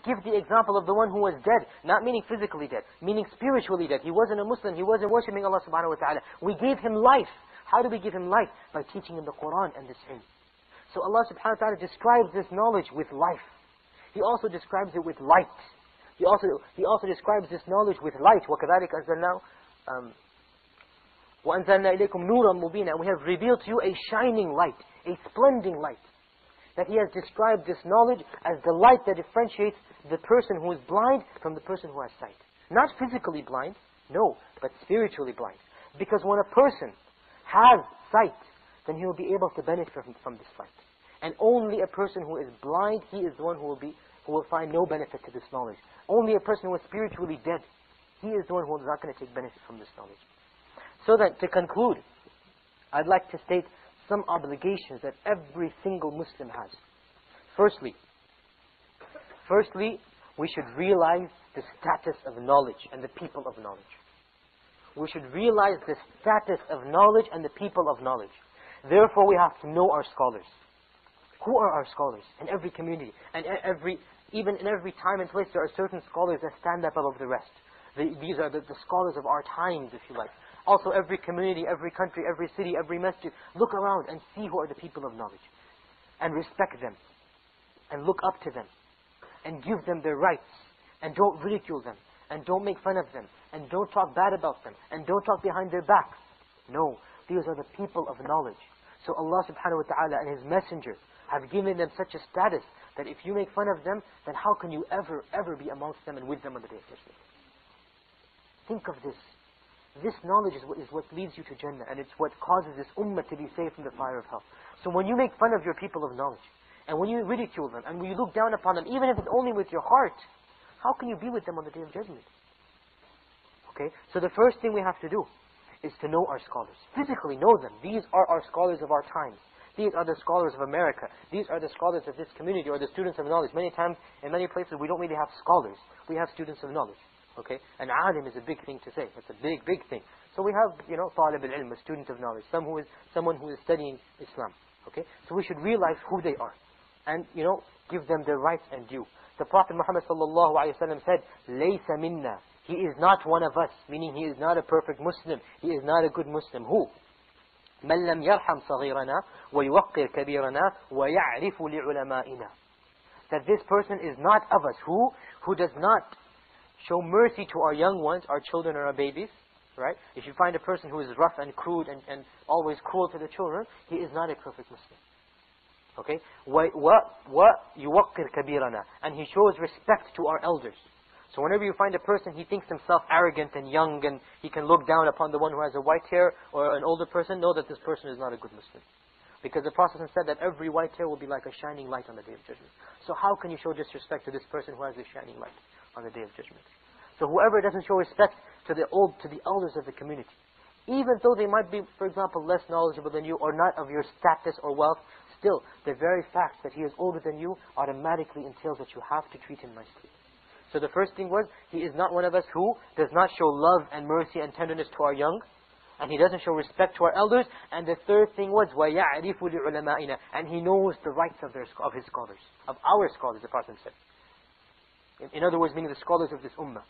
give the example of the one who was dead, not meaning physically dead, meaning spiritually dead. He wasn't a Muslim, he wasn't worshipping Allah subhanahu wa ta'ala. We gave him life. How do we give him life? By teaching him the Quran and this ilm. So Allah subhanahu wa ta'ala describes this knowledge with life. He also describes it with light. He also describes this knowledge with light. وَكَذَلِكَ أَنزَلْنَا وَأَنزَلْنَا إِلَيْكُمْ نُورًا مُبِينًا. And we have revealed to you a shining light, a splendid light. That He has described this knowledge as the light that differentiates the person who is blind from the person who has sight. Not physically blind, no, but spiritually blind. Because when a person has sight, then he will be able to benefit from this light. And only a person who is blind, he is the one who will find no benefit to this knowledge. Only a person who is spiritually dead, he is the one who is not going to take benefit from this knowledge. So that, to conclude, I'd like to state some obligations that every single Muslim has. Firstly, we should realize the status of knowledge and the people of knowledge. We should realize the status of knowledge and the people of knowledge. Therefore, we have to know our scholars. Who are our scholars? In every community, and even in every time and place, there are certain scholars that stand up above the rest. These are the scholars of our times, if you like. Also, every community, every country, every city, every masjid, look around and see who are the people of knowledge. And respect them. And look up to them. And give them their rights. And don't ridicule them. And don't make fun of them. And don't talk bad about them. And don't talk behind their backs. No, these are the people of knowledge. So Allah subhanahu wa ta'ala and His Messenger have given them such a status that if you make fun of them, then how can you ever be amongst them and with them on the Day of Judgment? Think of this. This knowledge is what leads you to Jannah, and it's what causes this ummah to be saved from the fire of hell. So when you make fun of your people of knowledge, and when you ridicule them, and when you look down upon them, even if it's only with your heart, how can you be with them on the Day of Judgment? Okay, so the first thing we have to do is to know our scholars. Physically know them. These are our scholars of our times. These are the scholars of America. These are the scholars of this community, or the students of knowledge. Many times, in many places, we don't really have scholars. We have students of knowledge. Okay, an alim is a big thing to say. It's a big thing. So we have, talib al-ilm, a student of knowledge, someone who is studying Islam. Okay, so we should realize who they are, and give them their rights and due. The Prophet Muhammad sallallahu alaihi wasallam said, "Laysa minna." He is not one of us, meaning he is not a perfect Muslim. He is not a good Muslim. Who? مَنْ لَمْ يَرْحَمْ صَغِيرَنَا وَيُوَقِّرْ كَبِيرَنَا وَيَعْرِفُ لِعُلَمَائِنَا. That this person is not of us. Who does not show mercy to our young ones, our children or our babies, right? If you find a person who is rough and crude and always cruel to the children, he is not a perfect Muslim. Okay? وَيُوَقِّرْ كَبِيرَنَا. And he shows respect to our elders. So whenever you find a person, he thinks himself arrogant and young, and he can look down upon the one who has a white hair or an older person, know that this person is not a good Muslim. Because the Prophet said that every white hair will be like a shining light on the Day of Judgment. So how can you show disrespect to this person who has a shining light on the Day of Judgment? So whoever doesn't show respect to the elders of the community, even though they might be, for example, less knowledgeable than you or not of your status or wealth, still, the very fact that he is older than you automatically entails that you have to treat him nicely. So the first thing was, he is not one of us who does not show love and mercy and tenderness to our young, and he doesn't show respect to our elders. And the third thing was, وَيَعْرِفُ لِعُلَمَائِنَا. And he knows the rights of his scholars, of our scholars, the Prophet said. In other words, meaning the scholars of this ummah.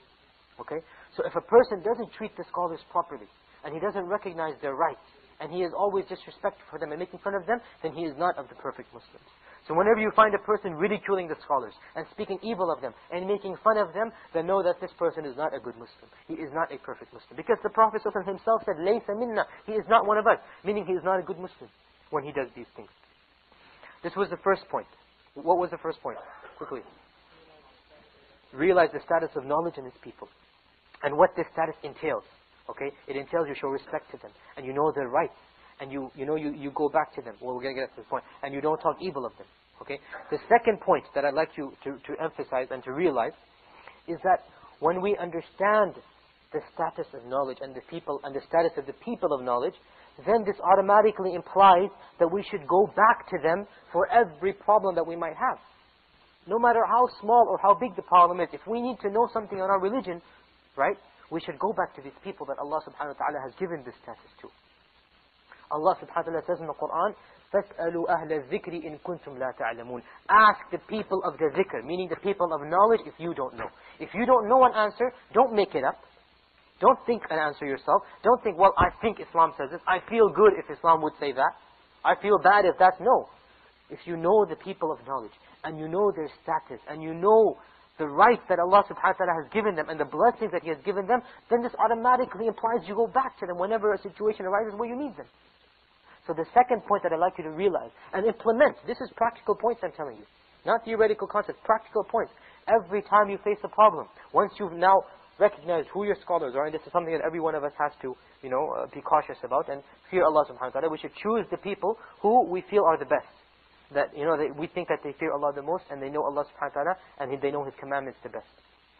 Okay? So if a person doesn't treat the scholars properly, and he doesn't recognize their rights, and he is always disrespectful for them and making fun of them, then he is not of the perfect Muslims. So whenever you find a person ridiculing the scholars and speaking evil of them and making fun of them, then know that this person is not a good Muslim. He is not a perfect Muslim. Because the Prophet himself said, لَيْسَ مِنَّا. He is not one of us. Meaning he is not a good Muslim when he does these things. This was the first point. What was the first point? Quickly. Realize the status of knowledge in his people. And what this status entails. Okay? It entails you show respect to them. And you know their rights. And you go back to them. Well, we're going to get to this point. And you don't talk evil of them. Okay? The second point that I'd like you to emphasize and to realize is that when we understand the status of knowledge and the people and the status of the people of knowledge, then this automatically implies that we should go back to them for every problem that we might have. No matter how small or how big the problem is, if we need to know something on our religion, right, we should go back to these people that Allah subhanahu wa ta'ala has given this status to. Allah subhanahu wa ta'ala says in the Quran, فَاسْأَلُوا أَهْلَ الذِّكْرِ إِن كُنْتُمْ لَا تَعْلَمُونَ. Ask the people of the zikr, meaning the people of knowledge, if you don't know. If you don't know an answer, don't make it up. Don't think an answer yourself. Don't think, well, I think Islam says this. I feel good if Islam would say that. I feel bad if that's no. If you know the people of knowledge, and you know their status, and you know the rights that Allah subhanahu wa ta'ala has given them, and the blessings that He has given them, then this automatically implies you go back to them whenever a situation arises where you need them. So the second point that I'd like you to realize, and implement, this is practical points I'm telling you. Not theoretical concepts, practical points. Every time you face a problem, once you've now recognized who your scholars are, and this is something that every one of us has to, be cautious about, and fear Allah subhanahu wa ta'ala, we should choose the people who we feel are the best. That, we think that they fear Allah the most, and they know Allah subhanahu wa ta'ala, and they know His commandments the best.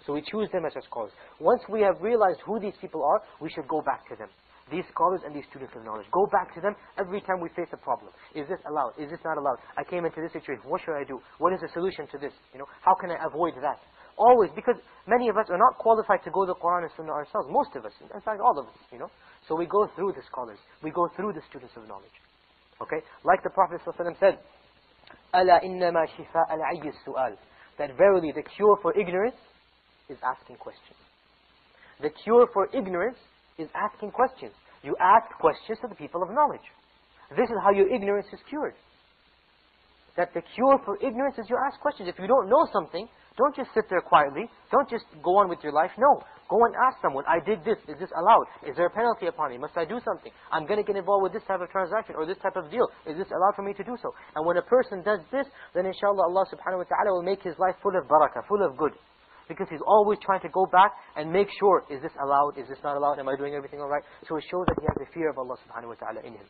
So we choose them as our scholars. Once we have realized who these people are, we should go back to them. These scholars and these students of knowledge. Go back to them every time we face a problem. Is this allowed? Is this not allowed? I came into this situation. What should I do? What is the solution to this? How can I avoid that? Always, because many of us are not qualified to go to the Quran and Sunnah ourselves. Most of us, in fact all of us, So we go through the scholars. We go through the students of knowledge. Okay? Like the Prophet ﷺ said, أَلَا إِنَّمَا شِفَاءَ الْعَيِّ السُّؤَالِ. That verily the cure for ignorance is asking questions. The cure for ignorance is asking questions. You ask questions to the people of knowledge. This is how your ignorance is cured. That the cure for ignorance is you ask questions. If you don't know something, don't just sit there quietly. Don't just go on with your life. No. Go and ask someone, I did this. Is this allowed? Is there a penalty upon me? Must I do something? I'm going to get involved with this type of transaction or this type of deal. Is this allowed for me to do so? And when a person does this, then inshallah Allah subhanahu wa ta'ala will make his life full of barakah, full of good. Because he's always trying to go back and make sure, is this allowed? Is this not allowed? Am I doing everything alright? So it shows that he has the fear of Allah subhanahu wa ta'ala in him.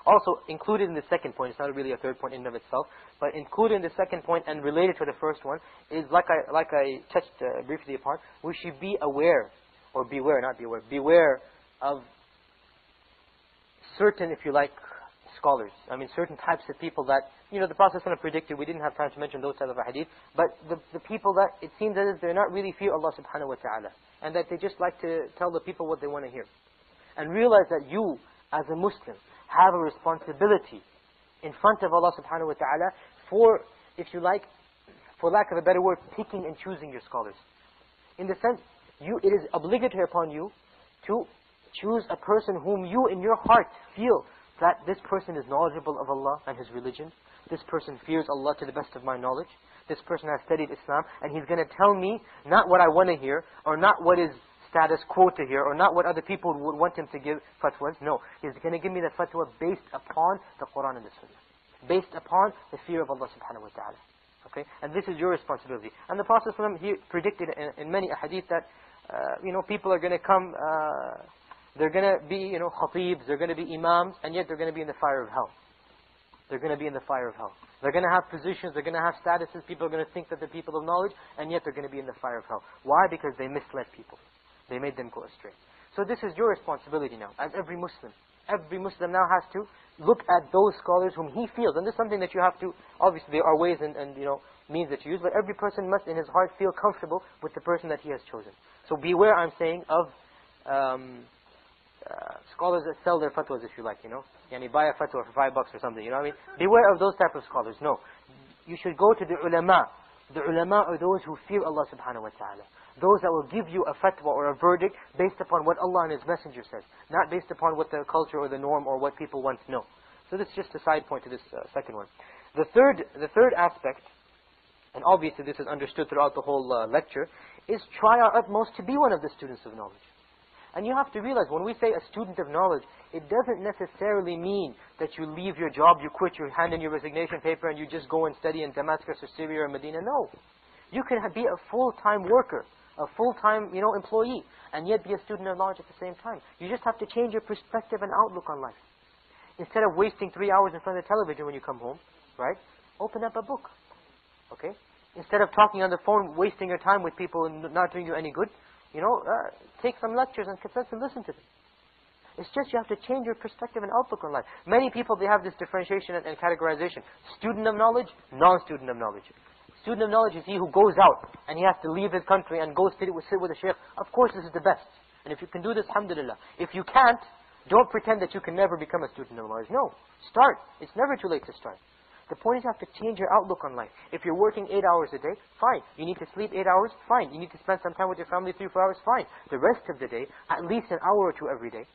Also, included in the second point, it's not really a third point in and of itself, but included in the second point and related to the first one, is like I touched briefly upon, we should be aware, or beware, not beware, beware of certain, if you like, scholars. I mean, certain types of people that, the Prophet ﷺ predicted, we didn't have time to mention those types of hadith, but the people that it seems as if they're not really fear Allah subhanahu wa ta'ala, and that they just like to tell the people what they want to hear. And realize that you, as a Muslim, have a responsibility in front of Allah subhanahu wa ta'ala for, if you like, for lack of a better word, picking and choosing your scholars. In the sense, it is obligatory upon you to choose a person whom you in your heart feel that this person is knowledgeable of Allah and His religion. This person fears Allah to the best of my knowledge. This person has studied Islam, and he's going to tell me not what I want to hear, or not what is status quo to hear, or not what other people would want him to give fatwas. No, he's going to give me the fatwa based upon the Quran and the Sunnah, based upon the fear of Allah subhanahu wa ta'ala. Okay, and this is your responsibility. And the Prophet ﷺ, he predicted in many hadith that people are going to come, they're going to be khatibs, they're going to be imams, and yet they're going to be in the fire of hell. They're going to be in the fire of hell. They're going to have positions, they're going to have statuses, people are going to think that they're people of knowledge, and yet they're going to be in the fire of hell. Why? Because they misled people. They made them go astray. So this is your responsibility now, as every Muslim. Every Muslim now has to look at those scholars whom he feels. And this is something that you have to, obviously there are ways and means that you use, but every person must in his heart feel comfortable with the person that he has chosen. So beware, I'm saying, of scholars that sell their fatwas, if you like, Yani buy a fatwa for $5 or something, you know what I mean? Beware of those type of scholars. No. You should go to the ulama. The ulama are those who fear Allah subhanahu wa ta'ala. Those that will give you a fatwa or a verdict based upon what Allah and His Messenger says, not based upon what the culture or the norm or what people want to know. So this is just a side point to this second one. The third aspect, and obviously this is understood throughout the whole lecture, is try our utmost to be one of the students of knowledge. And you have to realize, when we say a student of knowledge, it doesn't necessarily mean that you leave your job, you quit, you hand in your resignation paper, and you just go and study in Damascus or Syria or Medina. No. You can be a full-time worker, a full-time employee, and yet be a student of knowledge at the same time. You just have to change your perspective and outlook on life. Instead of wasting 3 hours in front of the television when you come home, right? Open up a book. Okay? Instead of talking on the phone, wasting your time with people and not doing you any good, take some lectures and cassettes and listen to them. It's just you have to change your perspective and outlook on life. Many people, they have this differentiation and categorization. Student of knowledge, non-student of knowledge. Student of knowledge is he who goes out and he has to leave his country and go sit with a sheikh. Of course, this is the best. And if you can do this, alhamdulillah. If you can't, Don't pretend that you can never become a student of knowledge. No. Start. It's never too late to start. The point is you have to change your outlook on life. If you're working 8 hours a day, fine. You need to sleep 8 hours, fine. You need to spend some time with your family, 3-4 hours, fine. The rest of the day, at least an hour or two every day,